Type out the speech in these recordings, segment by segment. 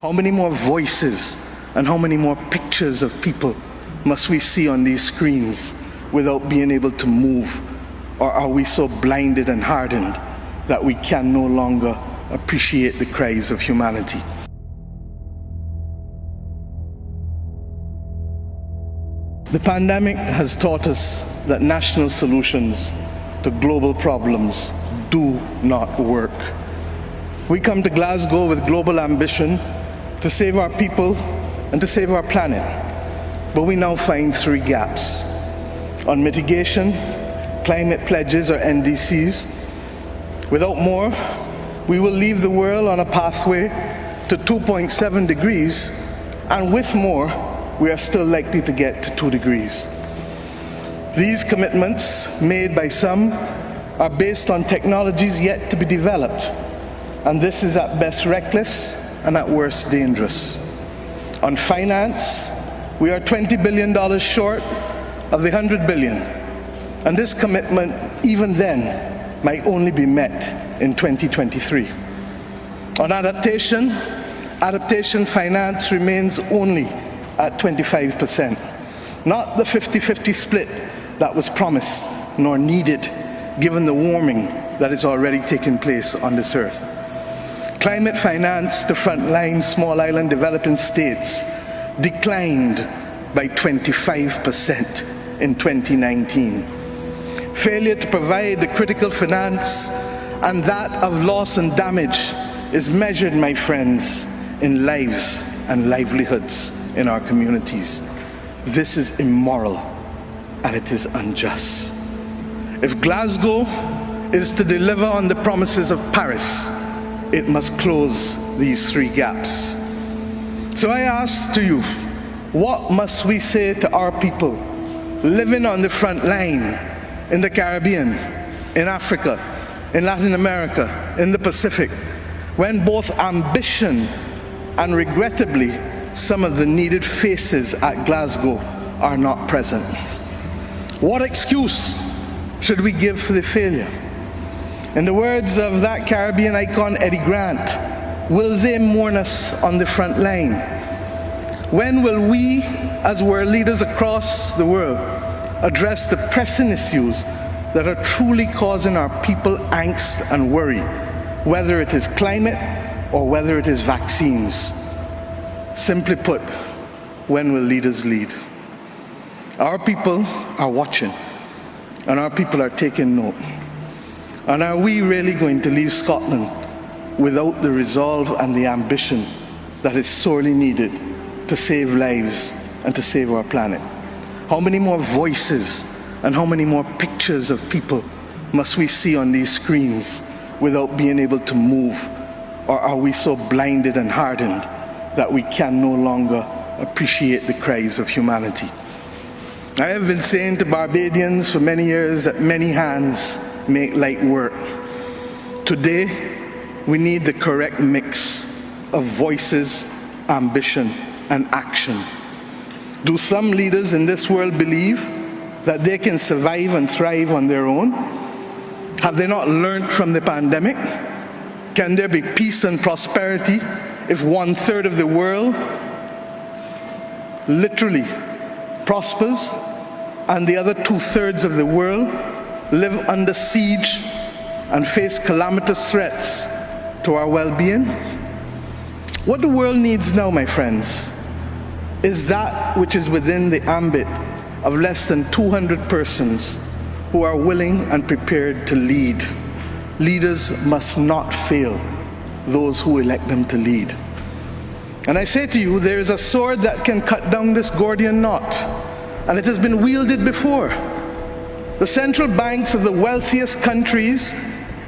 How many more voices and how many more pictures of people must we see on these screens without being able to move? Or are we so blinded and hardened that we can no longer appreciate the cries of humanity? The pandemic has taught us that national solutions to global problems do not work. We come to Glasgow with global ambition to save our people and to save our planet. But we now find three gaps. On mitigation, climate pledges or NDCs. Without more, we will leave the world on a pathway to 2.7 degrees, and with more, we are still likely to get to 2 degrees. These commitments, made by some, are based on technologies yet to be developed, and this is at best reckless and at worst dangerous. On finance, we are $20 billion short of the $100 billion, and this commitment, even then, might only be met in 2023. On adaptation finance remains only at 25%, not the 50-50 split that was promised nor needed given the warming that is already taking place on this earth. Climate finance to frontline small island developing states declined by 25% in 2019. Failure to provide the critical finance and that of loss and damage is measured, my friends, in lives and livelihoods in our communities. This is immoral and it is unjust. If Glasgow is to deliver on the promises of Paris, it must close these three gaps. So I ask to you, what must we say to our people living on the front line in the Caribbean, in Africa, in Latin America, in the Pacific, when both ambition and regrettably some of the needed faces at Glasgow are not present? What excuse should we give for the failure? In the words of that Caribbean icon Eddie Grant, will they mourn us on the front line? When will we, as world leaders across the world, address the pressing issues that are truly causing our people angst and worry, whether it is climate or whether it is vaccines? Simply put, when will leaders lead? Our people are watching, and our people are taking note. And are we really going to leave Scotland without the resolve and the ambition that is sorely needed to save lives and to save our planet? How many more voices and how many more pictures of people must we see on these screens without being able to move? Or are we so blinded and hardened that we can no longer appreciate the cries of humanity? I have been saying to Barbadians for many years that many hands make light work. Today, we need the correct mix of voices, ambition, and action. Do some leaders in this world believe that they can survive and thrive on their own? Have they not learned from the pandemic? Can there be peace and prosperity if 1/3 of the world literally prospers and the other 2/3 of the world live under siege and face calamitous threats to our well-being? What the world needs now, my friends, is that which is within the ambit of less than 200 persons who are willing and prepared to lead. Leaders must not fail those who elect them to lead. And I say to you, there is a sword that can cut down this Gordian knot, and it has been wielded before. The central banks of the wealthiest countries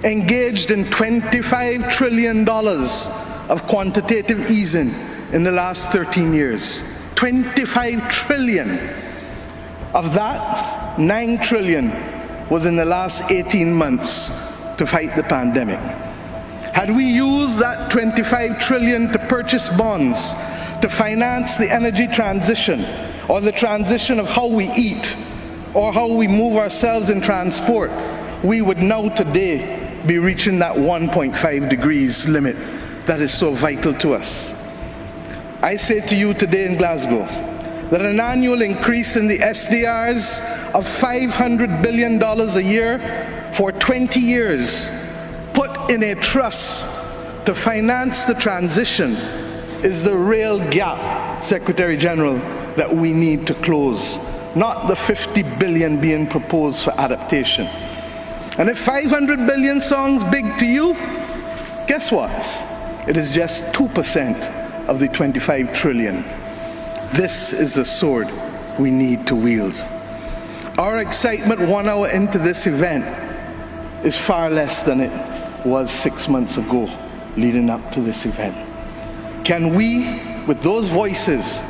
engaged in $25 trillion of quantitative easing in the last 13 years. 25 trillion. Of that, 9 trillion was in the last 18 months to fight the pandemic. Had we used that 25 trillion to purchase bonds, to finance the energy transition, or the transition of how we eat, or how we move ourselves in transport, we would now today be reaching that 1.5 degrees limit that is so vital to us. I say to you today in Glasgow that an annual increase in the SDRs of $500 billion a year for 20 years, put in a trust to finance the transition, is the real gap, Secretary General, that we need to close, not the $50 billion being proposed for adaptation. And if 500 billion sounds big to you, guess what? It is just 2% of the 25 trillion. This is the sword we need to wield. Our excitement 1 hour into this event is far less than it was 6 months ago leading up to this event. Can we, with those voices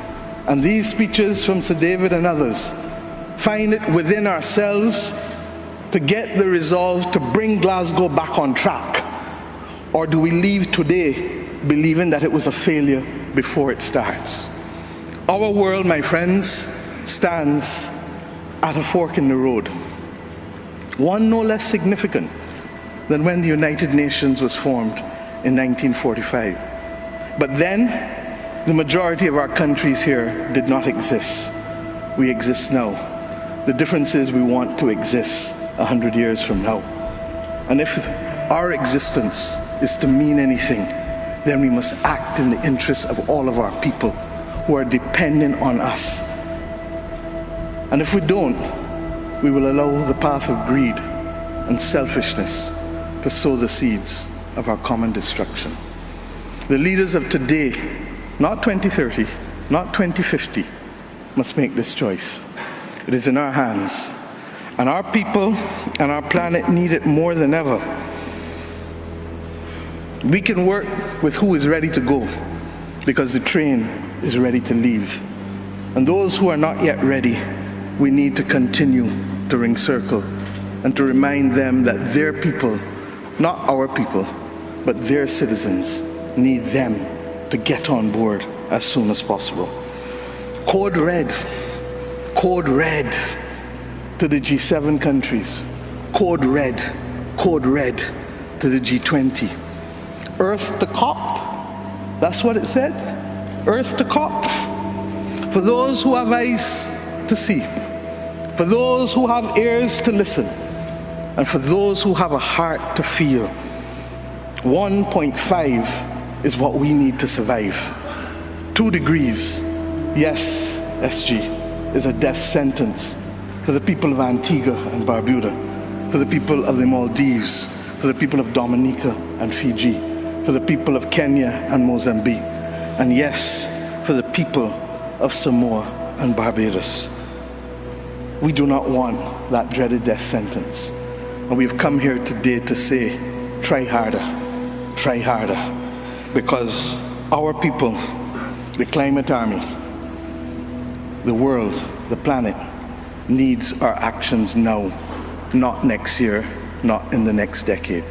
and these speeches from Sir David and others, find it within ourselves to get the resolve to bring Glasgow back on track? Or do we leave today believing that it was a failure before it starts? Our world, my friends, stands at a fork in the road. One no less significant than when the United Nations was formed in 1945. But then, the majority of our countries here did not exist. We exist now. The difference is we want to exist 100 years from now. And if our existence is to mean anything, then we must act in the interests of all of our people who are dependent on us. And if we don't, we will allow the path of greed and selfishness to sow the seeds of our common destruction. The leaders of today, not 2030, not 2050, must make this choice. It is in our hands, and our people and our planet need it more than ever. We can work with who is ready to go, because the train is ready to leave. And those who are not yet ready, we need to continue to ring circle and to remind them that their people, not our people, but their citizens, need them to get on board as soon as possible. Code red to the G7 countries. Code red to the G20. Earth to COP, that's what it said. Earth to COP. For those who have eyes to see, for those who have ears to listen, and for those who have a heart to feel, 1.5 is what we need to survive. 2 degrees, yes, SG, is a death sentence for the people of Antigua and Barbuda, for the people of the Maldives, for the people of Dominica and Fiji, for the people of Kenya and Mozambique, and yes, for the people of Samoa and Barbados. We do not want that dreaded death sentence. And we have come here today to say, try harder, because our people, the climate army, the world, the planet, needs our actions now, not next year, not in the next decade.